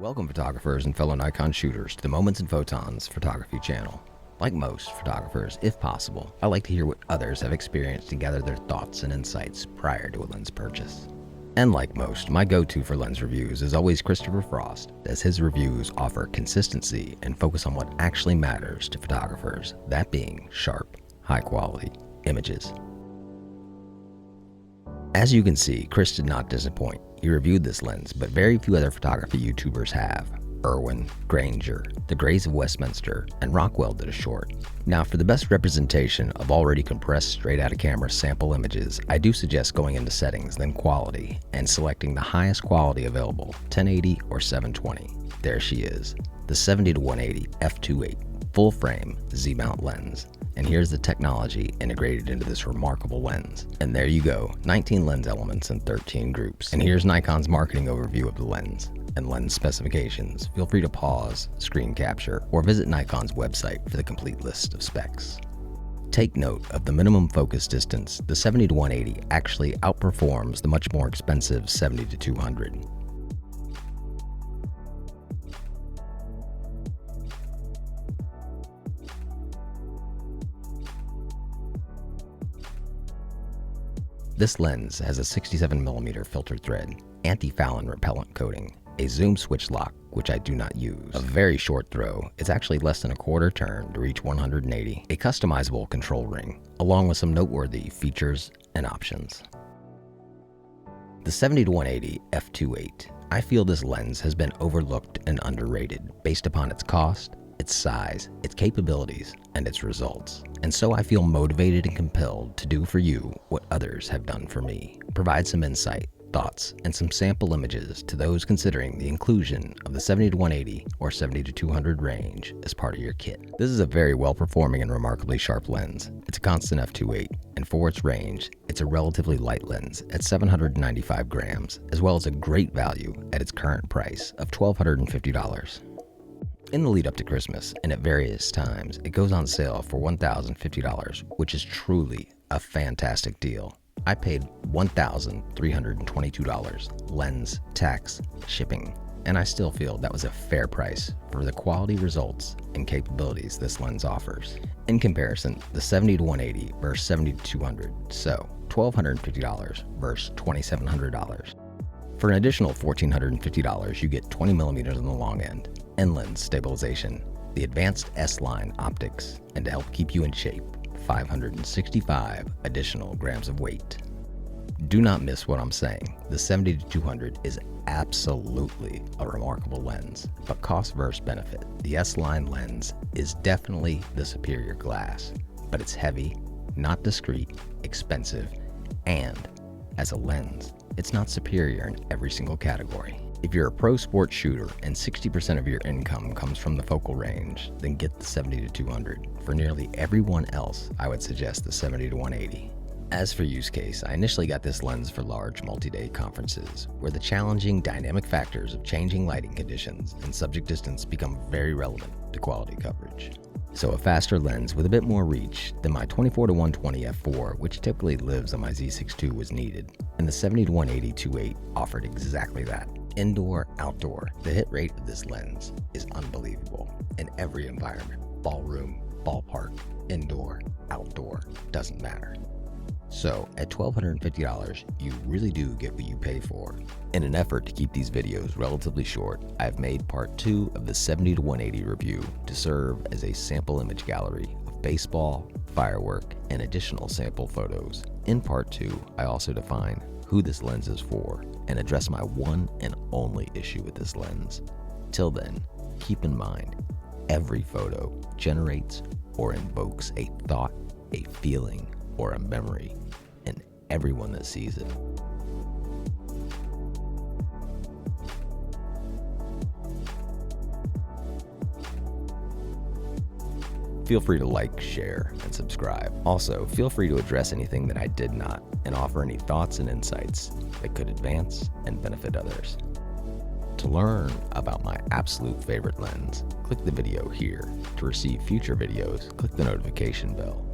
Welcome photographers and fellow Nikon shooters to the Moments and Photons photography channel. Like most photographers, if possible, I like to hear what others have experienced and gather their thoughts and insights prior to a lens purchase. And like most, my go-to for lens reviews is always Christopher Frost, as his reviews offer consistency and focus on what actually matters to photographers, that being sharp, high-quality images. As you can see, Chris did not disappoint. He reviewed this lens, but very few other photography YouTubers have. Irwin, Granger, The Grays of Westminster, and Rockwell did a short. Now, for the best representation of already compressed straight-out-of-camera sample images, I do suggest going into settings, then quality, and selecting the highest quality available, 1080 or 720. There she is, the 70-180 f2.8 full-frame Z-mount lens. And here's the technology integrated into this remarkable lens. And there you go, 19 lens elements and 13 groups. And here's Nikon's marketing overview of the lens and lens specifications. Feel free to pause, screen capture, or visit Nikon's website for the complete list of specs. Take note of the minimum focus distance. The 70-180 actually outperforms the much more expensive 70-200. This lens has a 67mm filter thread, anti-Fouling repellent coating, a zoom switch lock, which I do not use, a very short throw, it's actually less than a quarter turn to reach 180, a customizable control ring, along with some noteworthy features and options. The 70-180 f2.8, I feel this lens has been overlooked and underrated based upon its cost, its size, its capabilities, and its results. And so I feel motivated and compelled to do for you what others have done for me. Provide some insight, thoughts, and some sample images to those considering the inclusion of the 70-180 or 70-200 range as part of your kit. This is a very well-performing and remarkably sharp lens. It's a constant f2.8, and for its range, it's a relatively light lens at 795 grams, as well as a great value at its current price of $1,250. In the lead up to Christmas, and at various times, it goes on sale for $1,050, which is truly a fantastic deal. I paid $1,322, lens, tax, shipping, and I still feel that was a fair price for the quality results and capabilities this lens offers. In comparison, the 70-180 versus 70-200, so $1,250 versus $2,700. For an additional $1,450, you get 20mm on the long end, end lens stabilization, the advanced S-line optics, and to help keep you in shape, 565 additional grams of weight. Do not miss what I'm saying. The 70-200 is absolutely a remarkable lens, but cost versus benefit. The S-line lens is definitely the superior glass, but it's heavy, not discreet, expensive, and as a lens, it's not superior in every single category. If you're a pro sport shooter and 60% of your income comes from the focal range, then get the 70-200. For nearly everyone else, I would suggest the 70-180. As for use case, I initially got this lens for large multi-day conferences, where the challenging dynamic factors of changing lighting conditions and subject distance become very relevant to quality coverage. So a faster lens with a bit more reach than my 24-120 f4, which typically lives on my Z6 II, was needed, and the 70-180 2.8 offered exactly that. Indoor, outdoor, the hit rate of this lens is unbelievable in every environment. Ballroom, ballpark, indoor, outdoor, doesn't matter. So at $1,250, you really do get what you pay for. In an effort to keep these videos relatively short, I've made part 2 of the 70-180 review to serve as a sample image gallery of baseball, firework, and additional sample photos. In part 2, I also define who this lens is for and address my one and only issue with this lens. Till then, keep in mind, every photo generates or invokes a thought, a feeling, or a memory in everyone that sees it. Feel free to like, share, and subscribe. Also, feel free to address anything that I did not and offer any thoughts and insights that could advance and benefit others. To learn about my absolute favorite lens, click the video here. To receive future videos, click the notification bell.